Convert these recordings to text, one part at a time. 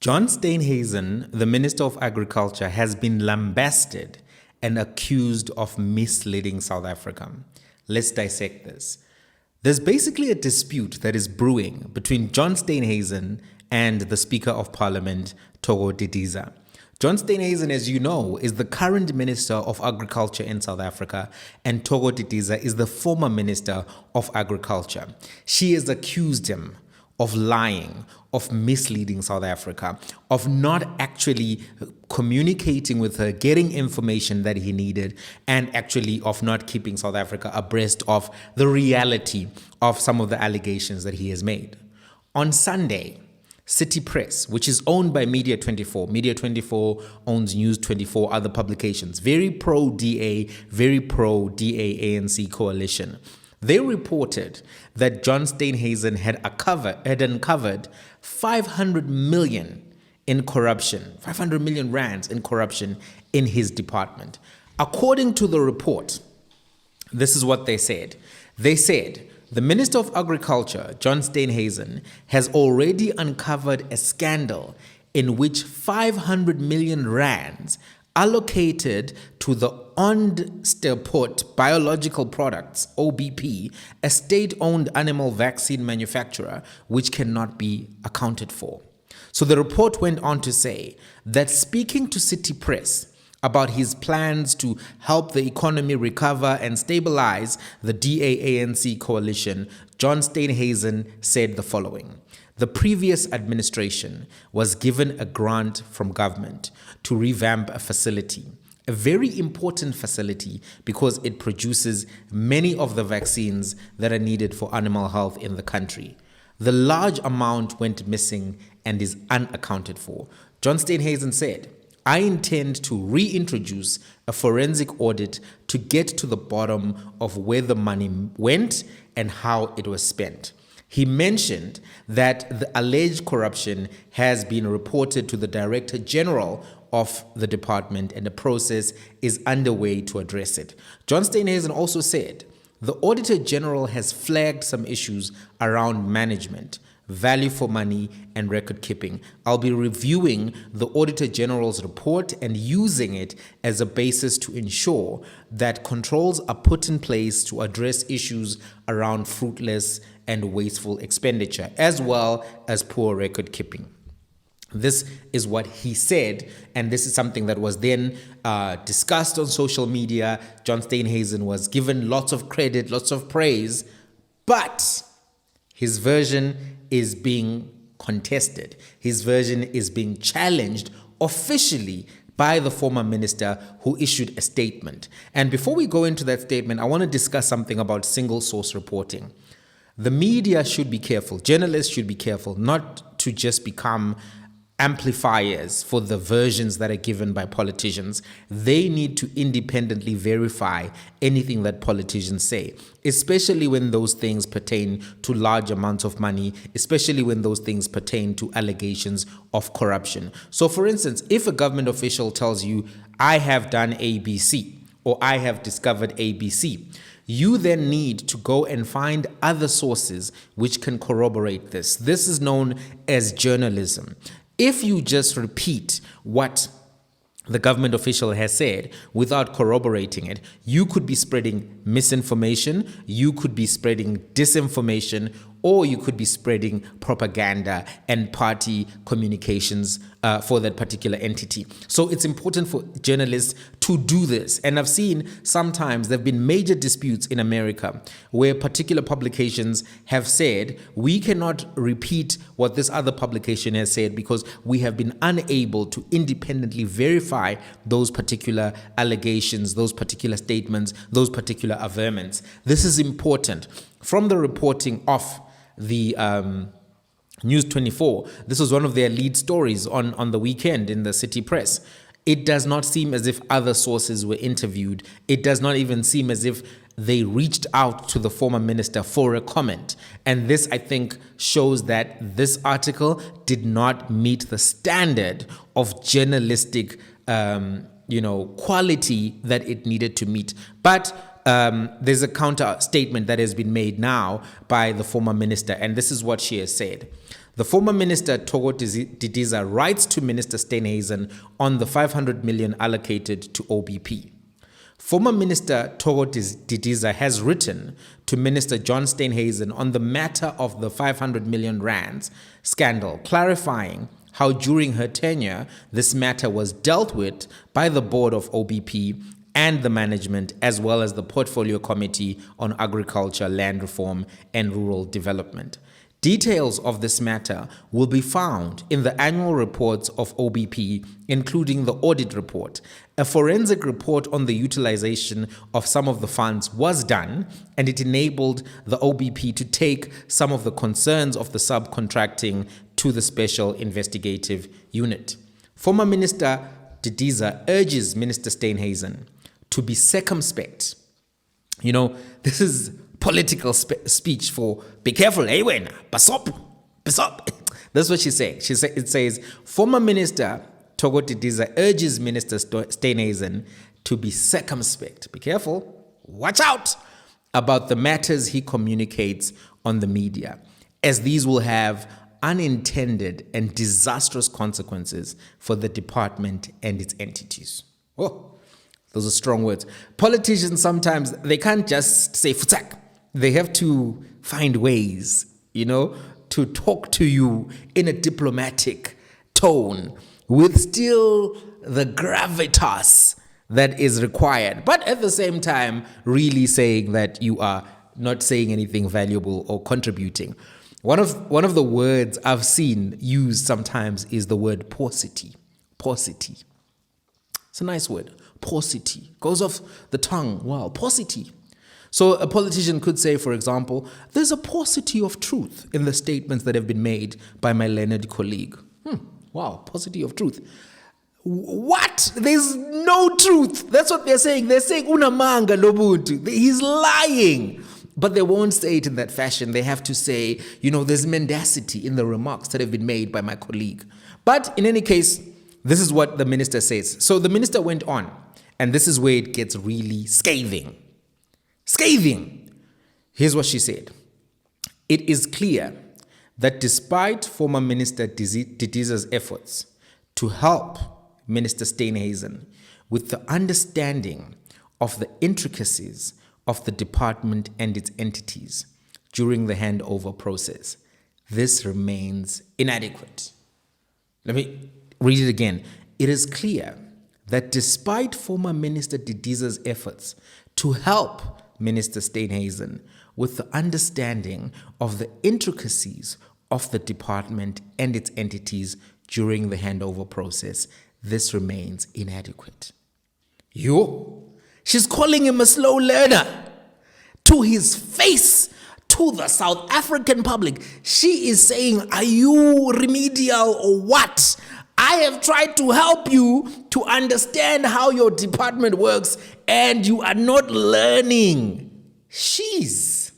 John Steenhuisen, the Minister of Agriculture, has been lambasted and accused of misleading South Africa. Let's dissect this. There's basically a dispute that is brewing between John Steenhuisen and the Speaker of Parliament, Thoko Didiza. John Steenhuisen, as you know, is the current Minister of Agriculture in South Africa, and Thoko Didiza is the former Minister of Agriculture. She has accused him of lying, of misleading South Africa, of not actually communicating with her, getting information that he needed, and actually of not keeping South Africa abreast of the reality of some of the allegations that he has made. On Sunday, City Press, which is owned by Media 24. Media 24 owns News 24, other publications, very pro-DA, very pro-DA-ANC coalition. They reported that John Steenhuisen had uncovered 500 million in corruption, 500 million rands in corruption in his department. According to the report, this is what they said. They said, the Minister of Agriculture, John Steenhuisen, has already uncovered a scandal in which 500 million rands allocated to the Onderstepoort Biological Products, OBP, a state-owned animal vaccine manufacturer, which cannot be accounted for. So the report went on to say that speaking to City Press about his plans to help the economy recover and stabilize the DA-ANC coalition, John Steenhuisen said the following. The previous administration was given a grant from government to revamp a facility, a very important facility because it produces many of the vaccines that are needed for animal health in the country. The large amount went missing and is unaccounted for. John Steenhuisen said, I intend to reintroduce a forensic audit to get to the bottom of where the money went and how it was spent. He mentioned that the alleged corruption has been reported to the Director General of the department and the process is underway to address it. John Steenhuisen also said, the Auditor General has flagged some issues around management, value for money, and record keeping. I'll be reviewing the Auditor General's report and using it as a basis to ensure that controls are put in place to address issues around fruitless and wasteful expenditure, as well as poor record keeping. This is what he said, and this is something that was then discussed on social media. John Steenhuisen was given lots of credit, lots of praise, but his version is being contested. His version is being challenged officially by the former minister who issued a statement. And before we go into that statement, I want to discuss something about single source reporting. The media should be careful, journalists should be careful not to just become amplifiers for the versions that are given by politicians. They need to independently verify anything that politicians say, especially when those things pertain to large amounts of money, especially when those things pertain to allegations of corruption. So for instance, if a government official tells you, I have done ABC, or I have discovered ABC, you then need to go and find other sources which can corroborate this. This is known as journalism. If you just repeat what the government official has said without corroborating it, you could be spreading misinformation, you could be spreading disinformation, or you could be spreading propaganda and party communications for that particular entity. So it's important for journalists to do this. And I've seen sometimes there have been major disputes in America where particular publications have said, we cannot repeat what this other publication has said because we have been unable to independently verify those particular allegations, those particular statements, those particular averments. This is important. From the reporting of the News 24, this was one of their lead stories on the weekend in the City Press. It does not seem as if other sources were interviewed. It does not even seem as if they reached out to the former minister for a comment. And this, I think, shows that this article did not meet the standard of journalistic quality that it needed to meet. But there's a counter statement that has been made now by the former minister, and this is what she has said. The former minister Thoko Didiza writes to Minister Steenhuisen on the 500 million allocated to OBP. Former Minister Thoko Didiza has written to Minister John Steenhuisen on the matter of the 500 million rands scandal, clarifying how during her tenure this matter was dealt with by the board of OBP and the management, as well as the Portfolio Committee on Agriculture, Land Reform and Rural Development. Details of this matter will be found in the annual reports of OBP, including the audit report. A forensic report on the utilization of some of the funds was done, and it enabled the OBP to take some of the concerns of the subcontracting to the Special Investigative Unit. Former Minister Didiza urges Minister Steenhuisen to be circumspect. You know, this is political speech for be careful, hey when, basop. That's what she's saying. It says, former Minister Thoko Didiza urges Minister Steenhuisen to be circumspect, be careful, watch out about the matters he communicates on the media, as these will have unintended and disastrous consequences for the department and its entities. Oh, those are strong words. Politicians sometimes, they can't just say futak. They have to find ways, to talk to you in a diplomatic tone with still the gravitas that is required, but at the same time, really saying that you are not saying anything valuable or contributing. One of the words I've seen used sometimes is the word paucity. Paucity. It's a nice word. Paucity. Goes off the tongue. Wow, paucity. So a politician could say, for example, there's a paucity of truth in the statements that have been made by my learned colleague. Wow, paucity of truth. What? There's no truth. That's what they're saying. They're saying unamanga lobuntu. He's lying. But they won't say it in that fashion. They have to say, there's mendacity in the remarks that have been made by my colleague. But in any case, this is what the minister says. So the minister went on, and this is where it gets really scathing. Scathing. Here's what she said. It is clear that despite former Minister Didiza's efforts to help Minister Steenhuisen with the understanding of the intricacies of the department and its entities during the handover process, this remains inadequate. Let me read it again. It is clear that despite former Minister Didiza's efforts to help Minister Steenhuisen with the understanding of the intricacies of the department and its entities during the handover process, this remains inadequate. She's calling him a slow learner to his face, to the South African public. She is saying, are you remedial or what? I have tried to help you to understand how your department works, and you are not learning. She's.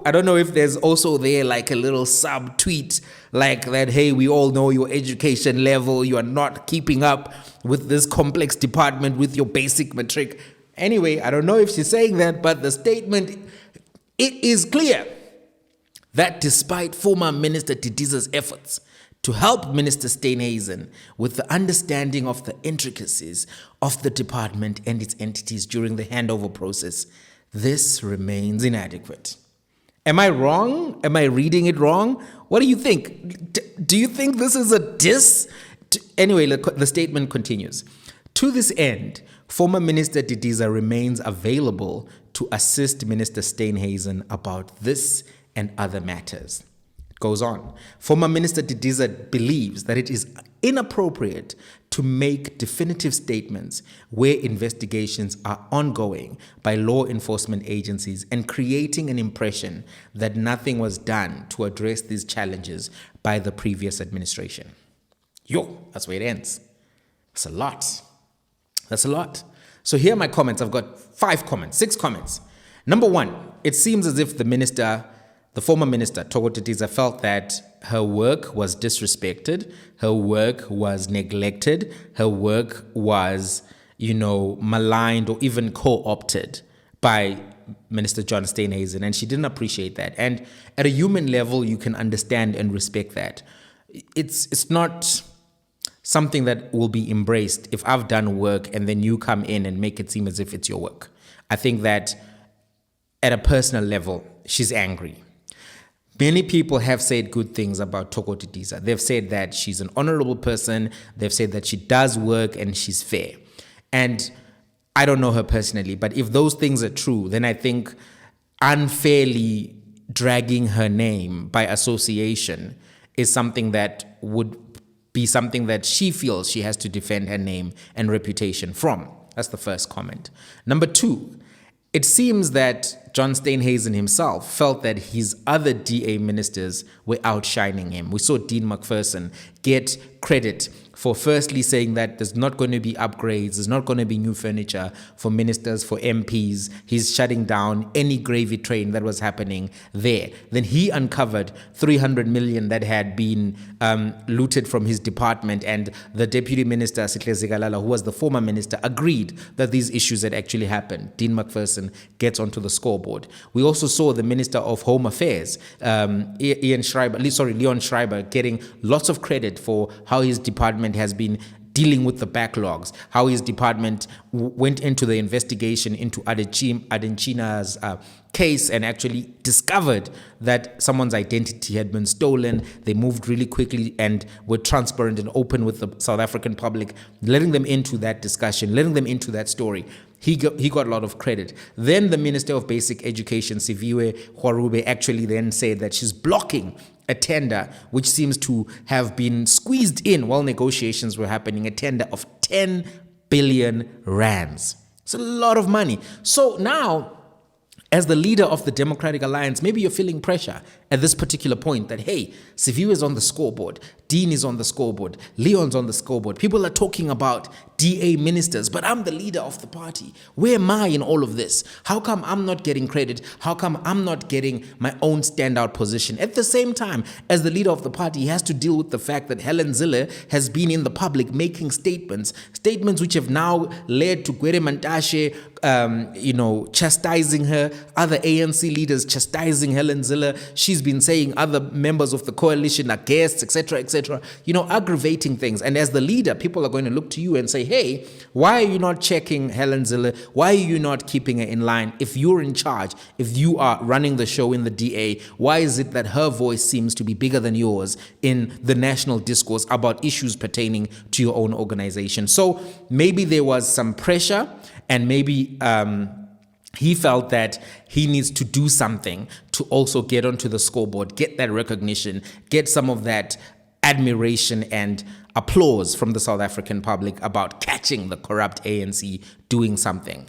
I don't know if there's also there like a little sub-tweet like that, hey, we all know your education level, you are not keeping up with this complex department with your basic matric. Anyway, I don't know if she's saying that, but the statement, it is clear that despite former Minister Didiza's efforts to help Minister Steenhuisen with the understanding of the intricacies of the department and its entities during the handover process, this remains inadequate. Am I wrong? Am I reading it wrong? What do you think? Do you think this is a diss? Anyway, the statement continues. To this end, former Minister Didiza remains available to assist Minister Steenhuisen about this and other matters. It goes on. Former Minister Didiza believes that it is inappropriate to make definitive statements where investigations are ongoing by law enforcement agencies and creating an impression that nothing was done to address these challenges by the previous administration. That's where it ends. That's a lot. That's a lot. So here are my comments. I've got 6 comments. Number 1, it seems as if the former minister, Thoko Didiza, felt that her work was disrespected, her work was neglected, her work was, maligned or even co-opted by Minister John Steenhuisen, and she didn't appreciate that. And at a human level, you can understand and respect that. It's not something that will be embraced if I've done work and then you come in and make it seem as if it's your work. I think that at a personal level, she's angry. Many people have said good things about Thoko Didiza. They've said that she's an honorable person. They've said that she does work and she's fair. And I don't know her personally, but if those things are true, then I think unfairly dragging her name by association is something that would be something that she feels she has to defend her name and reputation from. That's the first comment. Number two, it seems that John Steenhuisen himself felt that his other DA ministers were outshining him. We saw Dean McPherson get credit for firstly saying that there's not going to be upgrades, there's not going to be new furniture for ministers, for MPs. He's shutting down any gravy train that was happening there. Then he uncovered 300 million that had been looted from his department, and the Deputy Minister, Sihle Zikalala, who was the former minister, agreed that these issues had actually happened. Dean McPherson gets onto the scoreboard. We also saw the Minister of Home Affairs, Leon Schreiber, getting lots of credit for how his department has been dealing with the backlogs, how his department went into the investigation into Adenchina's case and actually discovered that someone's identity had been stolen. They moved really quickly and were transparent and open with the South African public, letting them into that discussion, letting them into that story. He got a lot of credit. Then the Minister of Basic Education, Siviwe Hwarube, actually then said that she's blocking a tender which seems to have been squeezed in while negotiations were happening, a tender of 10 billion rands. It's a lot of money. So now, as the leader of the Democratic Alliance, maybe you're feeling pressure at this particular point that, hey, Siviwe is on the scoreboard, Dean is on the scoreboard, Leon's on the scoreboard. People are talking about DA ministers, but I'm the leader of the party. Where am I in all of this? How come I'm not getting credit? How come I'm not getting my own standout position? At the same time, as the leader of the party, he has to deal with the fact that Helen Zille has been in the public making statements which have now led to Gwere Mantashe, chastising her, other ANC leaders chastising Helen Zille. She's been saying other members of the coalition are guests, etc., aggravating things. And as the leader, people are going to look to you and say, hey, why are you not checking Helen Zille? Why are you not keeping her in line? If you're in charge, if you are running the show in the DA, why is it that her voice seems to be bigger than yours in the national discourse about issues pertaining to your own organization? So maybe there was some pressure, and maybe he felt that he needs to do something to also get onto the scoreboard, get that recognition, get some of that admiration and applause from the South African public about catching the corrupt ANC doing something.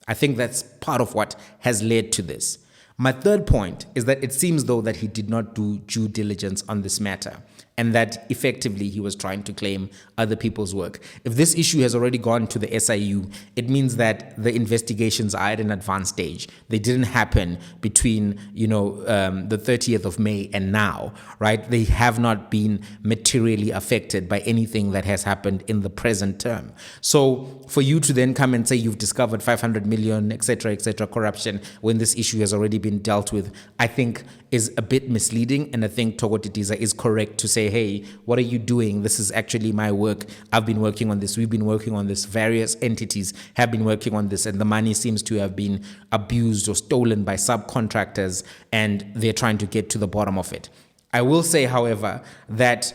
I think that's part of what has led to this. My third point is that it seems though that he did not do due diligence on this matter, and that effectively he was trying to claim other people's work. If this issue has already gone to the SIU, it means that the investigations are at an advanced stage. They didn't happen between, the 30th of May and now, right? They have not been materially affected by anything that has happened in the present term. So for you to then come and say you've discovered 500 million, etc., corruption, when this issue has already been dealt with, I think is a bit misleading. And I think Thoko Didiza is correct to say, hey, what are you doing? This is actually my work. I've been working on this. We've been working on this. Various entities have been working on this, and the money seems to have been abused or stolen by subcontractors, and they're trying to get to the bottom of it. I will say, however, that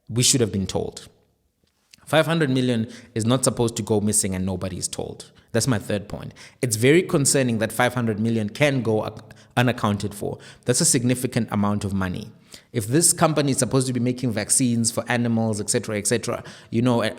we should have been told. 500 million is not supposed to go missing and nobody is told. That's my third point. It's very concerning that 500 million can go unaccounted for. That's a significant amount of money. If this company is supposed to be making vaccines for animals, etc.,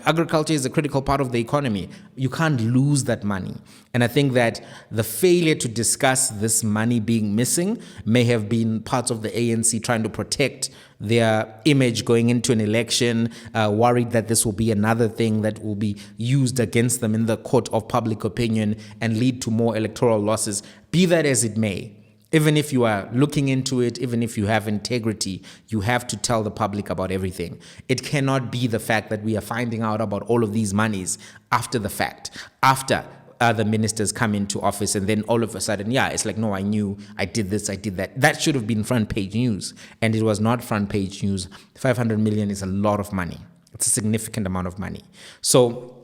agriculture is a critical part of the economy. You can't lose that money. And I think that the failure to discuss this money being missing may have been parts of the ANC trying to protect their image going into an election, worried that this will be another thing that will be used against them in the court of public opinion and lead to more electoral losses. Be that as it may, even if you are looking into it, even if you have integrity, you have to tell the public about everything. It cannot be the fact that we are finding out about all of these monies after the fact, after other ministers come into office and then all of a sudden, it's like, no, I knew, I did this, I did that. That should have been front page news, and it was not front page news. 500 million is a lot of money. It's a significant amount of money. So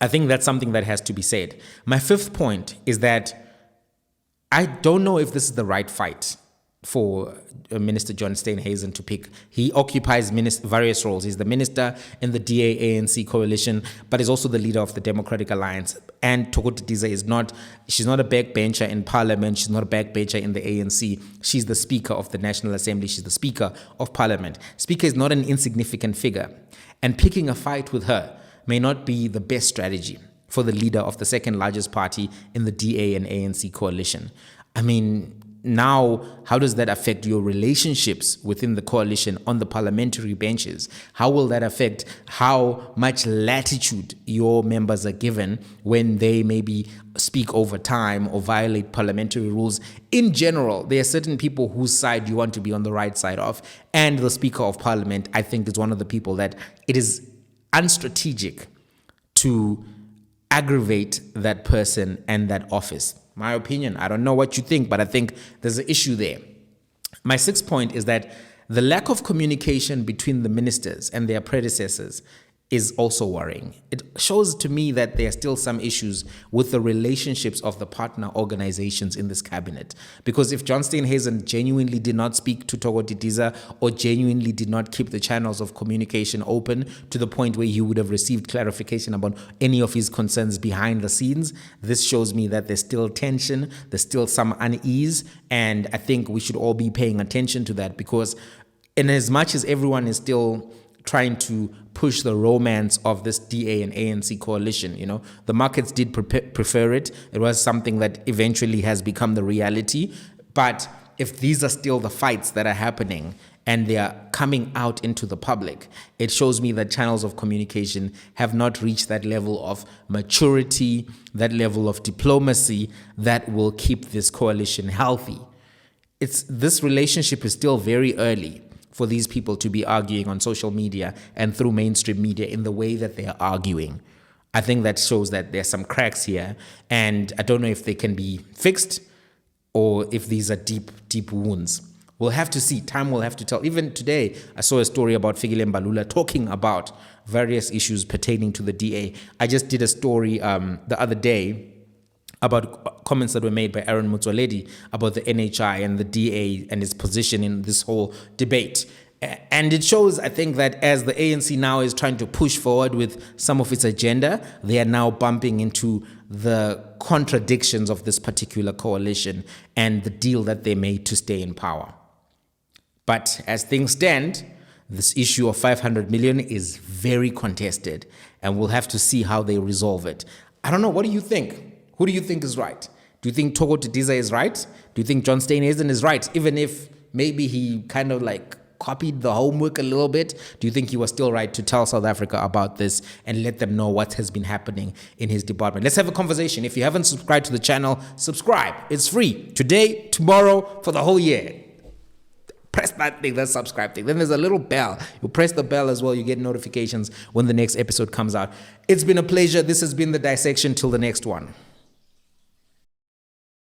I think that's something that has to be said. My fifth point is that I don't know if this is the right fight for Minister John Steenhuisen to pick. He occupies various roles. He's the minister in the DA-ANC coalition, but is also the leader of the Democratic Alliance. And Thoko Didiza she's not a backbencher in Parliament. She's not a backbencher in the ANC. She's the Speaker of the National Assembly. She's the Speaker of Parliament. Speaker is not an insignificant figure. And picking a fight with her may not be the best strategy for the leader of the second largest party in the DA and ANC coalition. I mean, now, how does that affect your relationships within the coalition on the parliamentary benches? How will that affect how much latitude your members are given when they maybe speak over time or violate parliamentary rules? In general, there are certain people whose side you want to be on the right side of, and the Speaker of Parliament, I think, is one of the people that it is unstrategic to aggravate that person and that office. My opinion, I don't know what you think, but I think there's an issue there. My sixth point is that the lack of communication between the ministers and their predecessors is also worrying. It shows to me that there are still some issues with the relationships of the partner organizations in this cabinet. Because if John Steenhuisen genuinely did not speak to Thoko Didiza or genuinely did not keep the channels of communication open to the point where he would have received clarification about any of his concerns behind the scenes, this shows me that there's still tension, there's still some unease, and I think we should all be paying attention to that, because in as much as everyone is still trying to push the romance of this DA and ANC coalition, the markets did prefer it. It was something that eventually has become the reality. But if these are still the fights that are happening and they are coming out into the public, it shows me that channels of communication have not reached that level of maturity, that level of diplomacy that will keep this coalition healthy. This relationship is still very early for these people to be arguing on social media and through mainstream media in the way that they are arguing. I think that shows that there's some cracks here, and I don't know if they can be fixed or if these are deep, deep wounds. We'll have to see. Time will have to tell. Even today, I saw a story about Fikile Mbalula talking about various issues pertaining to the DA. I just did a story the other day about comments that were made by Aaron Motsoaledi about the NHI and the DA and his position in this whole debate. And it shows, I think, that as the ANC now is trying to push forward with some of its agenda, they are now bumping into the contradictions of this particular coalition and the deal that they made to stay in power. But as things stand, this issue of 500 million is very contested, and we'll have to see how they resolve it. I don't know. What do you think? Who do you think is right? Do you think Thoko Didiza is right? Do you think John Steenhuisen is right? Even if maybe he kind of copied the homework a little bit, do you think he was still right to tell South Africa about this and let them know what has been happening in his department? Let's have a conversation. If you haven't subscribed to the channel, subscribe. It's free. Today, tomorrow, for the whole year. Press that thing, that subscribe thing. Then there's a little bell. You press the bell as well. You get notifications when the next episode comes out. It's been a pleasure. This has been The Dissection. Till the next one.